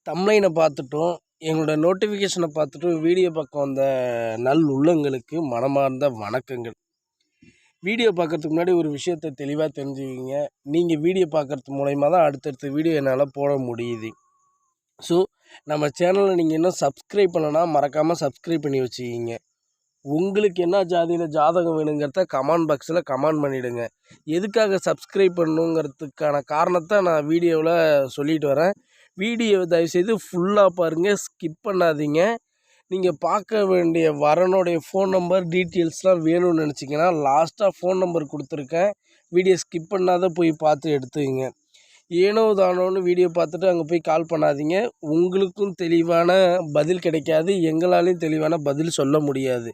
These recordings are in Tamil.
தம்ப்லைனை பார்த்துட்டும் எங்களோட நோட்டிஃபிகேஷனை பார்த்துட்டும் வீடியோ பக்கம் வந்த நல் உள்ளங்களுக்கு மனமார்ந்த வணக்கங்கள். வீடியோ பார்க்குறதுக்கு முன்னாடி ஒரு விஷயத்தை தெளிவாக தெரிஞ்சுக்கிங்க. நீங்கள் வீடியோ பார்க்குறது மூலயமா தான் அடுத்தடுத்த வீடியோ என்னால் போட முடியுது. ஸோ நம்ம சேனலில் நீங்கள் இன்னும் சப்ஸ்கிரைப் பண்ணலன்னா மறக்காமல் சப்ஸ்கிரைப் பண்ணி வச்சுக்கிங்க. உங்களுக்கு என்ன ஜாதியில் ஜாதகம் வேணுங்கிறத கமெண்ட் பாக்ஸில் கமெண்ட் பண்ணிவிடுங்க. எதுக்காக சப்ஸ்கிரைப் பண்ணணுங்கிறதுக்கான காரணத்தை நான் வீடியோவில் சொல்லிட்டு வரேன். வீடியோ தயவுசெய்து ஃபுல்லாக பாருங்கள், ஸ்கிப் பண்ணாதீங்க. நீங்கள் பார்க்க வேண்டிய வரனுடைய ஃபோன் நம்பர் டீட்டெயில்ஸ்லாம் வேணும்னு நினச்சிங்கன்னா லாஸ்ட்டாக ஃபோன் நம்பர் கொடுத்துருக்கேன். வீடியோ ஸ்கிப் பண்ணாத போய் பார்த்து எடுத்துக்கங்க. ஏனோ தானோன்னு வீடியோ பார்த்துட்டு அங்கே போய் கால் பண்ணாதீங்க. உங்களுக்கும் தெளிவான பதில் கிடைக்காது, எங்களாலையும் தெளிவான பதில் சொல்ல முடியாது.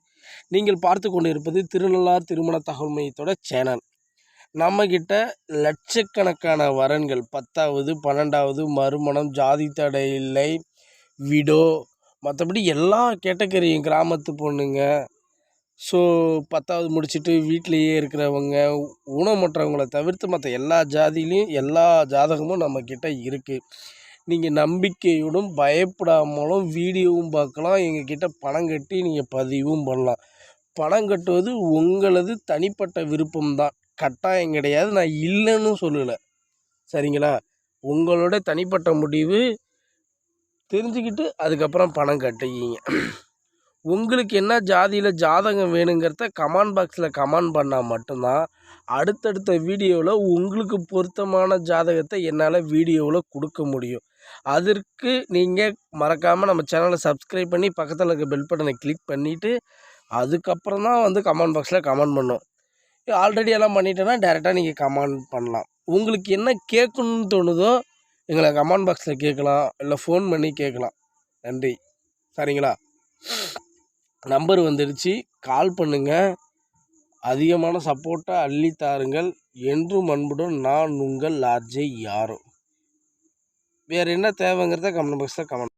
நீங்கள் பார்த்து கொண்டு இருப்பது திருநள்ளார் திருமண தகவல் மையத்தோட சேனல். நம்மக்கிட்ட லட்சக்கணக்கான வரன்கள் 10வது 12வது மறுமணம், ஜாதி தடை இல்லை, விடோ, மற்றபடி எல்லா கேட்டகரியும் கிராமத்து பொண்ணுங்க, ஸோ 10வது முடிச்சுட்டு வீட்டிலையே இருக்கிறவங்க, ஊனமுற்றவங்களை தவிர்த்து மற்ற எல்லா ஜாதியிலையும் எல்லா ஜாதகமும் நம்மக்கிட்ட இருக்குது. நீங்கள் நம்பிக்கையோடும் பயப்படாமலும் வீடியோவும் பார்க்கலாம். எங்ககிட்ட பணம் கட்டி நீங்கள் பதிவும் பண்ணலாம். பணம் கட்டுவது உங்களது தனிப்பட்ட விருப்பம்தான், கட்டாயம் கிடையாது. நான் இல்லைன்னு சொல்லலை, சரிங்களா? உங்களோட தனிப்பட்ட முடிவு. தெரிஞ்சுக்கிட்டு அதுக்கப்புறம் பணம் கட்டிக்கிங்க. உங்களுக்கு என்ன ஜாதியில் ஜாதகம் வேணுங்கிறத கமெண்ட் பாக்ஸில் கமெண்ட் பண்ணால் மட்டும்தான் அடுத்தடுத்த வீடியோவில் உங்களுக்கு பொருத்தமான ஜாதகத்தை என்னால் வீடியோவில் கொடுக்க முடியும். அதற்கு நீங்கள் மறக்காமல் நம்ம சேனலை சப்ஸ்கிரைப் பண்ணி பக்கத்தில் இருக்க பெல் பட்டனை கிளிக் பண்ணிவிட்டு அதுக்கப்புறம் தான் கமெண்ட் பாக்ஸில் கமெண்ட் பண்ணணும். ஆல்ரெடி எல்லாம் பண்ணிட்டேன்னா டேரெக்டாக நீங்கள் கமெண்ட் பண்ணலாம். உங்களுக்கு என்ன கேட்கணுன்னு தோணுதோ எங்களை கமெண்ட் பாக்ஸில் கேட்கலாம், இல்லை ஃபோன் பண்ணி கேட்கலாம். நன்றி, சரிங்களா? நம்பர் வந்துடுச்சு, கால் பண்ணுங்கள். அதிகமான சப்போர்ட்டாக அள்ளி தாருங்கள். என்றும் அன்புடன் நான் உங்கள் ஆர்ஜே யாரோ. வேறு என்ன தேவைங்கிறத கமெண்ட் பாக்ஸில் கமெண்ட்